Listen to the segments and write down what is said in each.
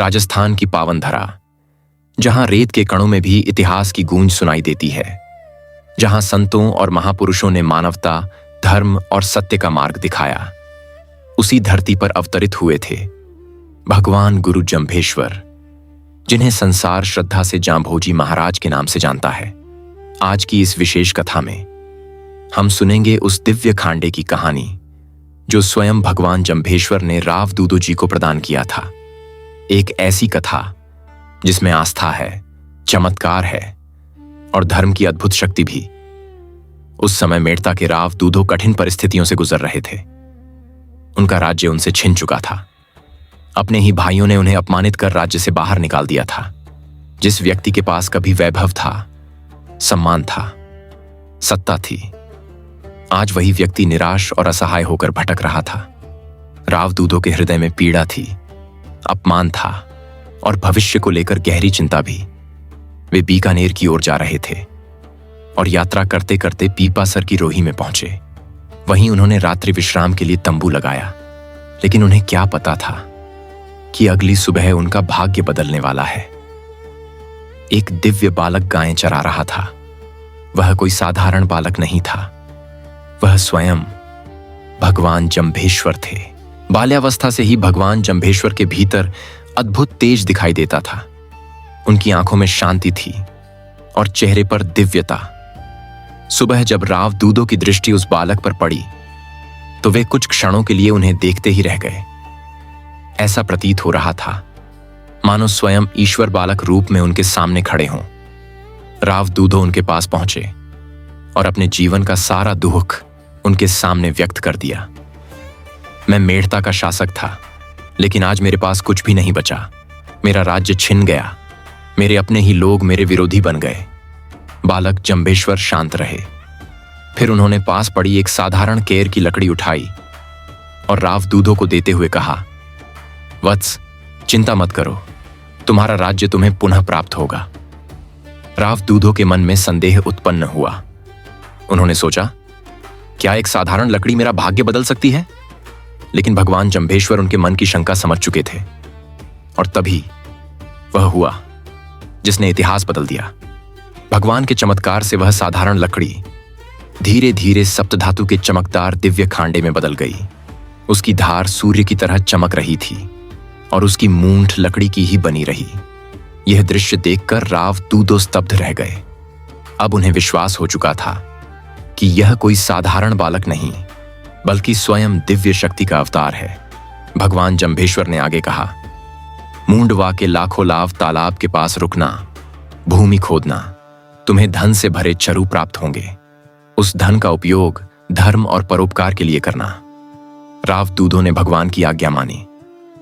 राजस्थान की पावन धरा, जहां रेत के कणों में भी इतिहास की गूंज सुनाई देती है, जहां संतों और महापुरुषों ने मानवता, धर्म और सत्य का मार्ग दिखाया, उसी धरती पर अवतरित हुए थे भगवान गुरु जंभेश्वर, जिन्हें संसार श्रद्धा से जांभोजी महाराज के नाम से जानता है। आज की इस विशेष कथा में हम सुनेंगे उस दिव्य खांडे की कहानी जो स्वयं भगवान जंभेश्वर ने राव दूदो जी को प्रदान किया था। एक ऐसी कथा जिसमें आस्था है, चमत्कार है और धर्म की अद्भुत शक्ति भी। उस समय मेड़ता के राव दूदो कठिन परिस्थितियों से गुजर रहे थे। उनका राज्य उनसे छिन चुका था। अपने ही भाइयों ने उन्हें अपमानित कर राज्य से बाहर निकाल दिया था। जिस व्यक्ति के पास कभी वैभव था, सम्मान था, सत्ता थी, आज वही व्यक्ति निराश और असहाय होकर भटक रहा था। राव दूदो के हृदय में पीड़ा थी, अपमान था और भविष्य को लेकर गहरी चिंता भी। वे बीकानेर की ओर जा रहे थे और यात्रा करते करते पीपासर की रोही में पहुंचे। वहीं उन्होंने रात्रि विश्राम के लिए तंबू लगाया, लेकिन उन्हें क्या पता था कि अगली सुबह उनका भाग्य बदलने वाला है। एक दिव्य बालक गायें चरा रहा था। वह कोई साधारण बालक नहीं था, वह स्वयं भगवान जंभेश्वर थे। बाल्यावस्था से ही भगवान जंभेश्वर के भीतर अद्भुत तेज दिखाई देता था। उनकी आंखों में शांति थी और चेहरे पर दिव्यता। सुबह जब राव दूदो की दृष्टि उस बालक पर पड़ी तो वे कुछ क्षणों के लिए उन्हें देखते ही रह गए। ऐसा प्रतीत हो रहा था मानो स्वयं ईश्वर बालक रूप में उनके सामने खड़े हों। राव दूदो उनके पास पहुंचे और अपने जीवन का सारा दुख उनके सामने व्यक्त कर दिया। मैं मेड़ता का शासक था, लेकिन आज मेरे पास कुछ भी नहीं बचा। मेरा राज्य छिन गया, मेरे अपने ही लोग मेरे विरोधी बन गए। बालक जंभेश्वर शांत रहे। फिर उन्होंने पास पड़ी एक साधारण केर की लकड़ी उठाई और राव दूदो को देते हुए कहा, वत्स, चिंता मत करो, तुम्हारा राज्य तुम्हें पुनः प्राप्त होगा। राव दूदो के मन में संदेह उत्पन्न हुआ। उन्होंने सोचा, क्या एक साधारण लकड़ी मेरा भाग्य बदल सकती है? लेकिन भगवान जंभेश्वर उनके मन की शंका समझ चुके थे और तभी वह हुआ जिसने इतिहास बदल दिया। भगवान के चमत्कार से वह साधारण लकड़ी धीरे धीरे सप्तधातु के चमकदार दिव्य खांडे में बदल गई। उसकी धार सूर्य की तरह चमक रही थी और उसकी मूंठ लकड़ी की ही बनी रही। यह दृश्य देखकर राव दूदो स्तब्ध रह गए। अब उन्हें विश्वास हो चुका था कि यह कोई साधारण बालक नहीं, बल्कि स्वयं दिव्य शक्ति का अवतार है। भगवान जंभेश्वर ने आगे कहा, मूंडवा के लाखों लाव तालाब के पास रुकना, भूमि खोदना, तुम्हें धन से भरे चरु प्राप्त होंगे। उस धन का उपयोग धर्म और परोपकार के लिए करना। राव दूदो ने भगवान की आज्ञा मानी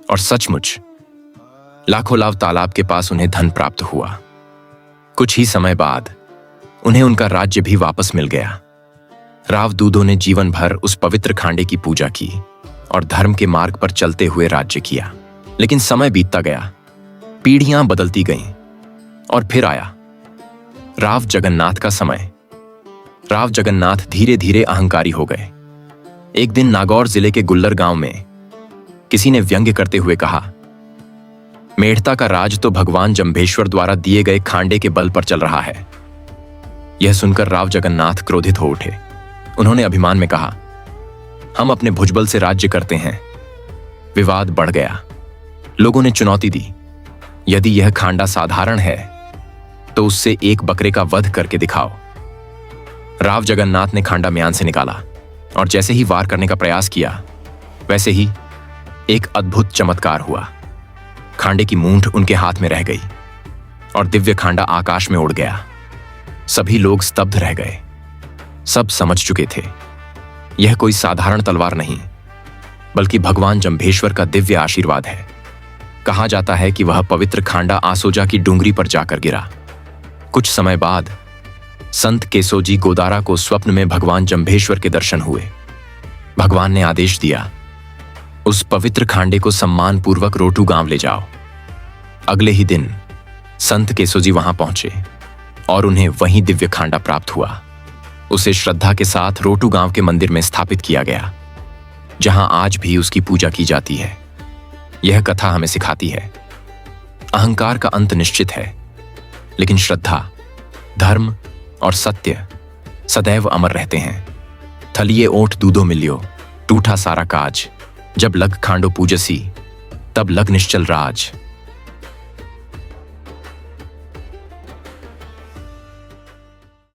और सचमुच लाखों लाव तालाब के पास उन्हें धन प्राप्त हुआ। कुछ ही समय बाद उन्हें उनका राज्य भी वापस मिल गया। राव दूदो ने जीवन भर उस पवित्र खांडे की पूजा की और धर्म के मार्ग पर चलते हुए राज्य किया। लेकिन समय बीतता गया, पीढ़ियां बदलती गईं और फिर आया राव जगन्नाथ का समय। राव जगन्नाथ धीरे धीरे अहंकारी हो गए। एक दिन नागौर जिले के गुल्लर गांव में किसी ने व्यंग्य करते हुए कहा, मेड़ता का राज तो भगवान जंभेश्वर द्वारा दिए गए खांडे के बल पर चल रहा है। यह सुनकर राव जगन्नाथ क्रोधित हो उठे। उन्होंने अभिमान में कहा, हम अपने भुजबल से राज्य करते हैं। विवाद बढ़ गया। लोगों ने चुनौती दी, यदि यह खांडा साधारण है तो उससे एक बकरे का वध करके दिखाओ। राव जगन्नाथ ने खांडा म्यान से निकाला और जैसे ही वार करने का प्रयास किया, वैसे ही एक अद्भुत चमत्कार हुआ। खांडे की मूंठ उनके हाथ में रह गई और दिव्य खांडा आकाश में उड़ गया। सभी लोग स्तब्ध रह गए। सब समझ चुके थे, यह कोई साधारण तलवार नहीं, बल्कि भगवान जंभेश्वर का दिव्य आशीर्वाद है। कहा जाता है कि वह पवित्र खांडा आसोजा की डूंगरी पर जाकर गिरा। कुछ समय बाद संत केसोजी गोदारा को स्वप्न में भगवान जंभेश्वर के दर्शन हुए। भगवान ने आदेश दिया, उस पवित्र खांडे को सम्मान पूर्वक रोटू गांव ले जाओ। अगले ही दिन संत केसोजी वहां पहुंचे और उन्हें वहीं दिव्य खांडा प्राप्त हुआ। उसे श्रद्धा के साथ रोटू गांव के मंदिर में स्थापित किया गया, जहां आज भी उसकी पूजा की जाती है। यह कथा हमें सिखाती है अहंकार का अंत निश्चित है, लेकिन श्रद्धा, धर्म और सत्य सदैव अमर रहते हैं। थलिए ओठ दूधो मिलियो, टूटा सारा काज, जब लग खांडो पूजसी, तब लग निश्चल राज।